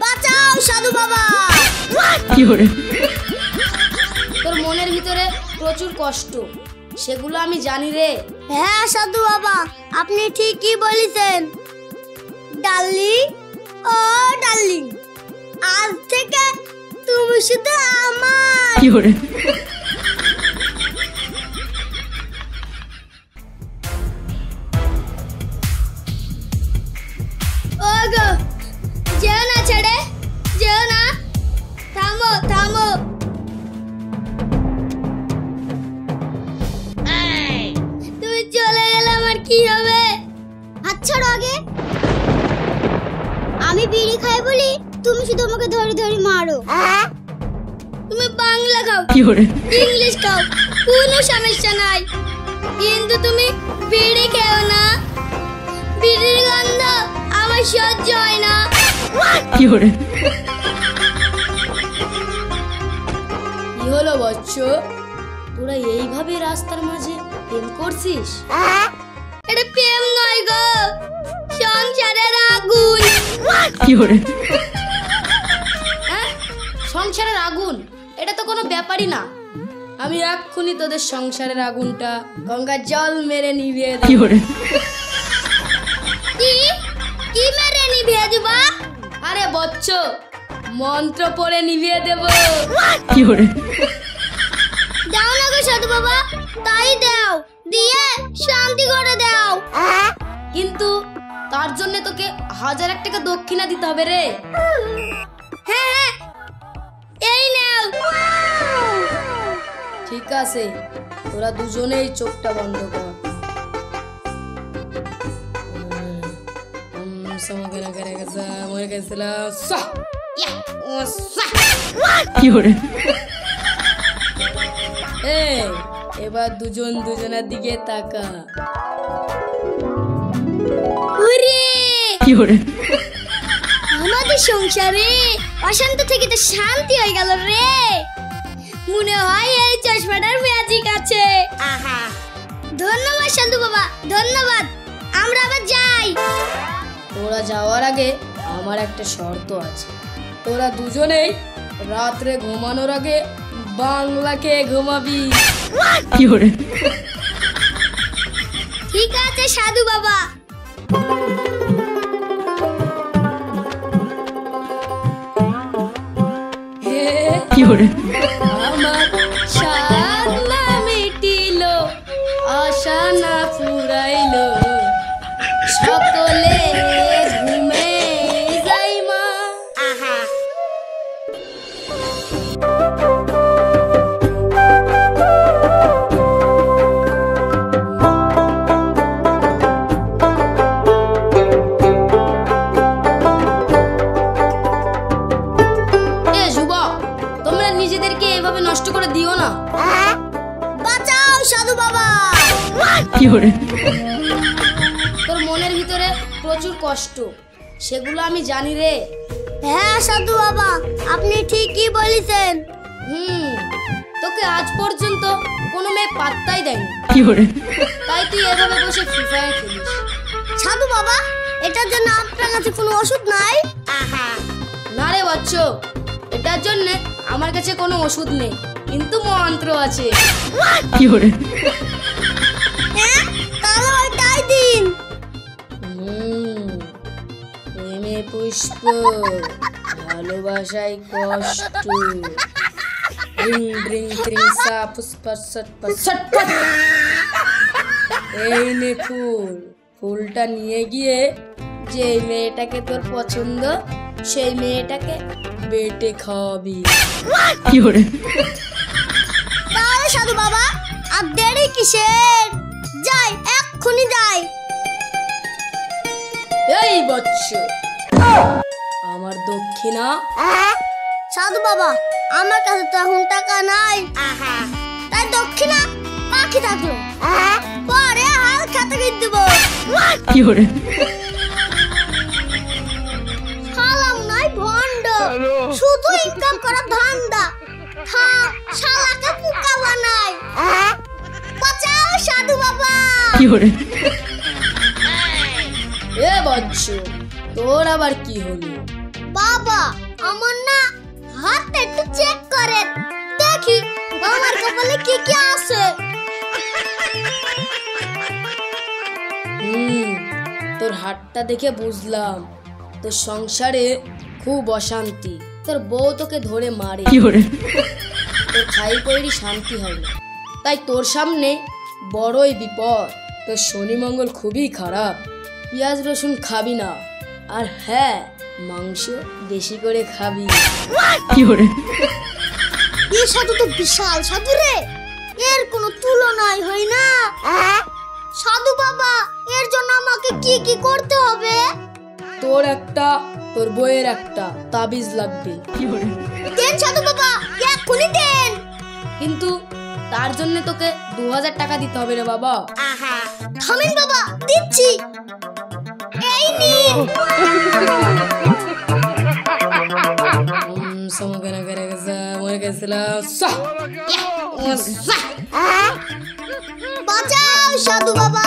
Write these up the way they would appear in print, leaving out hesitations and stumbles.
বাঁচাও সাধু বাবা। তোর মনের ভিতরে প্রচুর কষ্ট, সেগুলো আমি জানি রে। হ্যাঁ সাধু বাবা, আপনি ঠিকই বলেছেন। ডার্লিং, ও ডার্লিং, আজ থেকে তুমি শুধু আমার। ওগো, যেও না ছেড়ে, যেও না, থামো থামো। তুমি চলে গেলে আমার কি হবে? হাত ছাড়ো আগে। আমি বিড়ি খাই বলি তুমি শুধু আমাকে ধরে ধরে মারো। তুমি বাংলা খাও, ইংলিশ খাও, কোনো সমস্যা নাই, কিন্তু তুমি বিড়ি খেও না। বিড়ির গন্ধ আমার সহ্য হয় না। কি হলো বচ্চ, তোরা এইভাবে রাস্তার মাঝে প্রেম করছিস? এটা প্রেম নয় গো, সংসারের আগুন। সংসারের আগুন? এটা তো কোনো ব্যাপারই না। আমি এক্ষুনি তোদের সংসারের আগুনটা গঙ্গার জল মেরে নিভিয়ে দেব। কি মেরে নিভিয়ে দিবা? আরে বচ্চ, মন্ত্র পড়ে নিভিয়ে দেব। দাও না গো সাধু বাবা, তাই দাও, দিয়ে শান্তি করে দাও। কিন্তু তার জন্য তোকে 1000 টাকা দক্ষিণা দিতে হবে রে। হ্যাঁ, এই নাও। ঠিক আছে, তোরা দুজনেই চোখটা বন্ধ কর। এবার দুজন দুজনের দিকে তাকা। আমাদের সংসারে অশান্ত থেকে তো শান্তি হয়ে গেল রে। মনে হয় এই চশমাটার ম্যাজিক আছে। ধন্যবাদ সাধু বাবা, ধন্যবাদ। আমরা আবার যাই। তোরা যাওয়ার আগে আমার একটা শর্ত আছে। তোরা দুজনেই রাত্রে ঘুমানোর আগে বাংলা খেয়ে ঘুমাবি। ঠিক আছে সাধু বাবা। আমার সাধনা মিটিল, আশা না ফুরাইল, সকলে ঘুমে যাই মা। নিজেদেরকে এভাবে নষ্ট করে দিও না। বাঁচাও সাধু বাবা। তোর মনের ভিতরে প্রচুর কষ্ট, সেগুলো আমি জানি রে। হ্যাঁ সাধু বাবা, আপনি ঠিকই বলেছেন। তোকে আজ পর্যন্ত কোনো মেয়ে পাত্তাই দেয়নি, তাই তুই এভাবে বসে ফ্রি ফায়ার খেলিস। সাধু বাবা, এটার জন্য আপনার কাছে কোনো ওষুধ নাই? না রে বাচ্চ, এটার জন্য আমার কাছে কোনো ওষুধ নেই, কিন্তু মন্ত্র আছে। তাই দিন। প্রেমে পুষ্প, ভালোবাসায় কষ্ট। এই নে ফুল, ফুলটা নিয়ে গিয়ে যে মেয়েটাকে তোর পছন্দ সেই মেয়েটাকে বেটে খাওয়াবি। তাহলে সাধু বাবা, আর দেরি কিসের? যাই, এক্ষুনি যাই। এই বৎস, আমার দক্ষিণা। সাধু বাবা, আমার কাছে তো এখন টাকা নাই, তাই দক্ষিণা বাকি থাকলো, পরে হাল খাতে গিয়ে দেব। হালাম নাই ভণ্ড, শুধু ইনকাম করা ধান্দা। শালাকে পোকা বানাই। বাঁচাও সাধু বাবা। এ বৎস, তোর আবার কি হলো? বাবা আমার না হাতটা একটু চেক করেন, দেখি আমার কপালে কি কি আছে। তোর হাতটা দেখে বুঝলাম তোর সংসারে খুব অশান্তি। তোর বউ তোকে ধরে মারে, তোর খাই কইরি শান্তি হয় না, তাই তোর সামনে বড়ই বিপদ। তোর শনি মঙ্গল খুবই খারাপ। পেঁয়াজ রসুন খাবি না, আর হ্যাঁ মাংস বেশি করে খাবি। এই সাধু তো বিশাল সাধু রে, এর কোনো তুলনাই হয় না। সাধু বাবা এর জন্য আমাকে কি কি করতে হবে? তোর একটা, তোর বইয়ের একটা তাবিজ লাগবে। দেন সাধু বাবা, এক্ষুনি দেন। কিন্তু তার জন্য তোকে 2000 টাকা দিতে হবে রে বাবা। থামেন বাবা, দিচ্ছি। এই নিন। সমগনা করে গেছে, মরে গেছিলাম। বাঁচাও সাধু বাবা।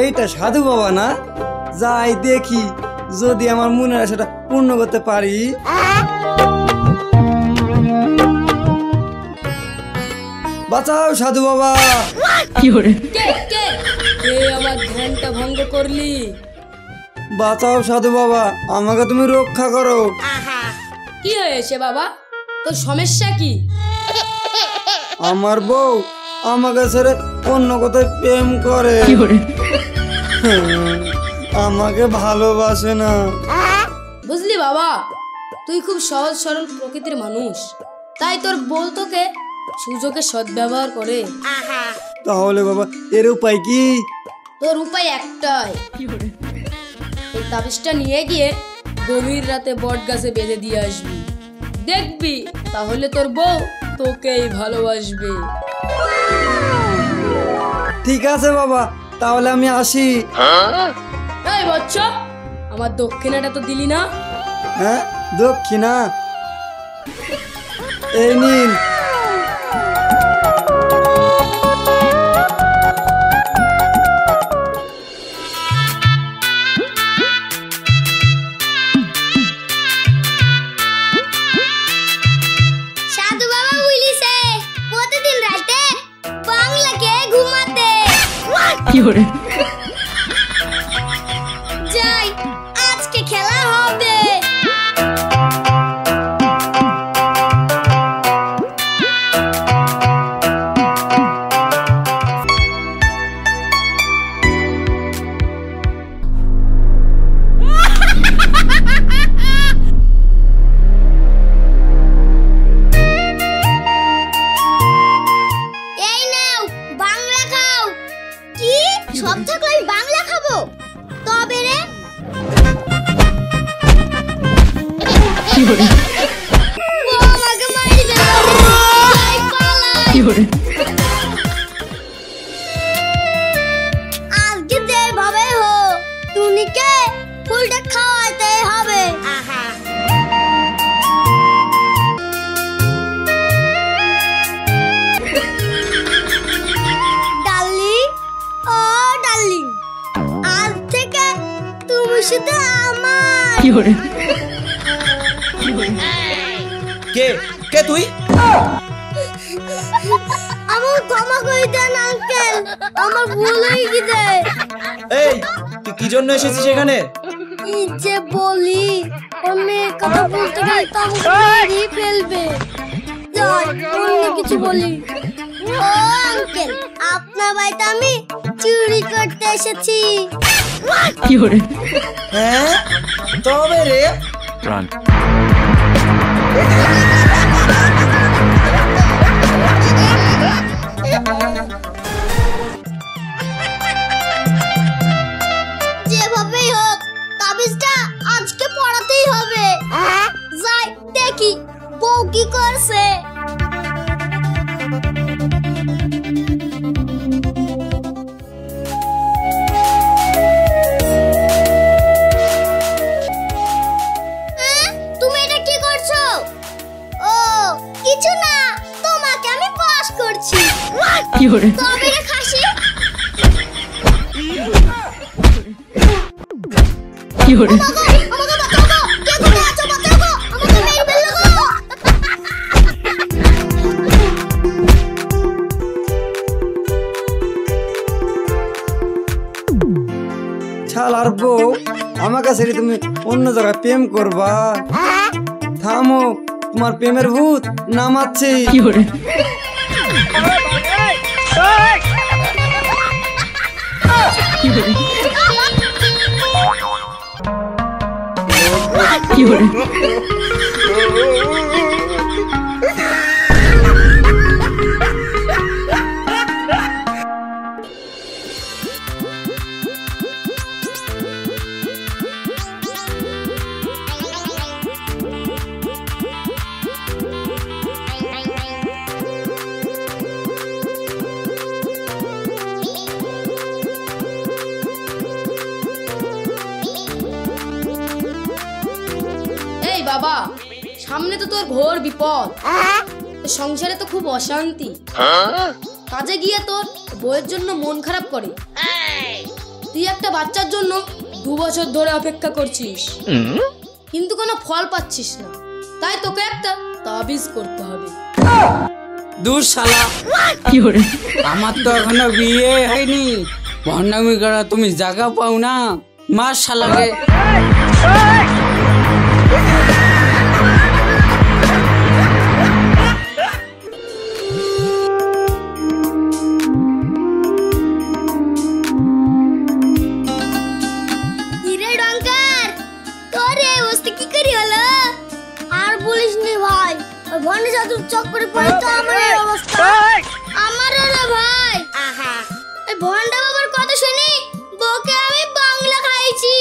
এইটা সাধু বাবা না? যাই দেখি যদি আমার মনের আশাটা পূর্ণ করতে পারি। বাঁচাও সাধু বাবা। আমার ধ্যানটা ভঙ্গ করলি। বাঁচাও সাধু বাবা, আমাকে তুমি রক্ষা করো। কি হয়েছে বাবা, তোর সমস্যা কি? আমার বউ আমাকে ছেড়ে অন্য কোথায় প্রেম করে, আমাকে ভালোবাসে না। বুঝলি বাবা, তুই খুব সহজ সরল প্রকৃতির মানুষ, তাই তোর বউ তোকে সুযোগে সদ্ব্যবহার করে। তাহলে বাবা এর উপায় কি? তোর উপায় একটাই, এই তাবিজটা নিয়ে গিয়ে গভীর রাতে বট গাছে বেঁধে দিয়ে আসবি, দেখবি তাহলে তোর বউ তোকেই ভালোবাসবে। ঠিক আছে বাবা, তাহলে আমি আসি। এই বাচ্চা, আমার দক্ষিণাটা তো দিলি না। হ্যাঁ দক্ষিণা, এই নিন। সাধু বাবা বলিছে প্রতিদিন রাতে বাংলাকে ঘুমাতে। যাই, আজকে খেলা হবে। এই নাও বাংলা খাও। কি সব থাকলে আমি বাংলা খাবো? তবে রে আমাকে মারবে। আজকে যেভাবে হোক টুনিকে ফুলটা খাওয়াতে হবে। ডার্লিং, ও ডার্লিং, আজ থেকে তুমি শুধু আমার। কে কে তুই? আমার ক্ষমা করে দেন আঙ্কেল, আমার ভুল হয়ে গেছে। এই তুই কি জন্য এসেছিস এখানে? এই যে বলি, ওর মেয়ের কথা বলতে গেলে তো আমাকে মেরেই ফেলবে। যাই, অন্য কিছু বলি। ও আঙ্কেল, আপনার বাড়িতে আমি চুরি করতে এসেছি। হ্যাঁ তবে রে। Run. যেভাবেই হোক তাবিজটা আজকে পড়াতেই হবে। যাই দেখি বউ কি করছে। তবে রে খাসি। আমাকে বাঁচাও গো, কে কোথায় আছো বাঁচাও গো, আমাকে মেরে ফেললো গো। শালার বউ, আমার কাছে তুমি অন্য জায়গায় প্রেম করবা? থামো, তোমার প্রেমের ভূত নামাচ্ছে। এই বাবা, সামনে তো তোর ঘোর বিপদ। সংসারে তো খুব অশান্তি। কাজে গিয়ে তোর বউয়ের জন্য মন খারাপ করে। তুই একটা বাচ্চার জন্য 2 বছর ধরে অপেক্ষা করছিস, কিন্তু কোনো ফল পাচ্ছিস না। তাই তোকে একটা তাবিজ করতে হবে। দূর শালা, আমার তো এখনো বিয়ে হয়নি, ভণ্ডামি করা তুমি জায়গা পাও না। মার শালাকে। হিরে ডঙ্কার, তোর এই অবস্থা কি করি হলো? আর বলিস নি ভাই, ওই ভন্ড জাদুর চক্করে পড়ে তো আমার এই অবস্থা। আমারও রে ভাই। এই ভন্ড বাবার কথা শুনি বউকে আমি বাংলা খাইছি।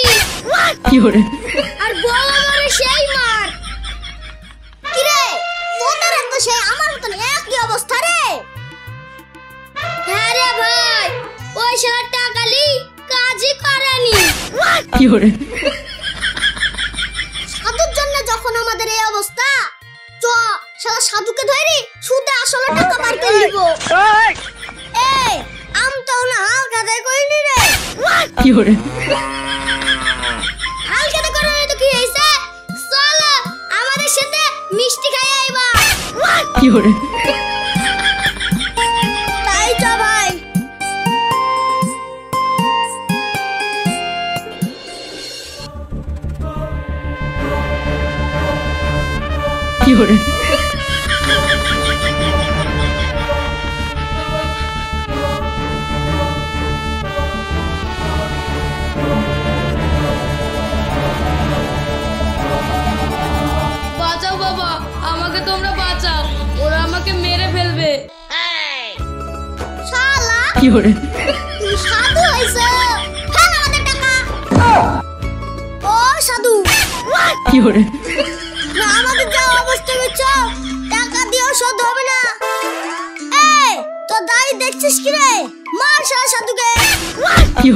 আর বউ আমার সেই মার। কি রে, তোদের তো সেই আমার মতন একই অবস্থা রে। হ্যাঁ রে ভাই, ওই শালা টাকালি কাজই করেনি। সাধুর জন্য যখন আমাদের এই অবস্থা, চ শালা সাধুকে ধরি সুদে আসলে টাকা বার করে নিব। এই আম তো না হালকা দেয় কইনি রে। হালকা দে করে তো কি হইছে? চল আমাদের সাথে মিষ্টি খাই আইবা। তাই চ ভাই। বাঁচাও বাবা, আমাকে তোমরা বাঁচাও, ওরা আমাকে মেরে ফেলবে। শালা, তুমি সাধু হইছো? ফেল আমাদের টাকা। ও সাধু, না আমাদের যা অবস্থা হয়েছে, টাকা দিয়েও শোধ হবে না। এই তো দাই দেখছিস কি রে? মার শালা সাধুকে। কি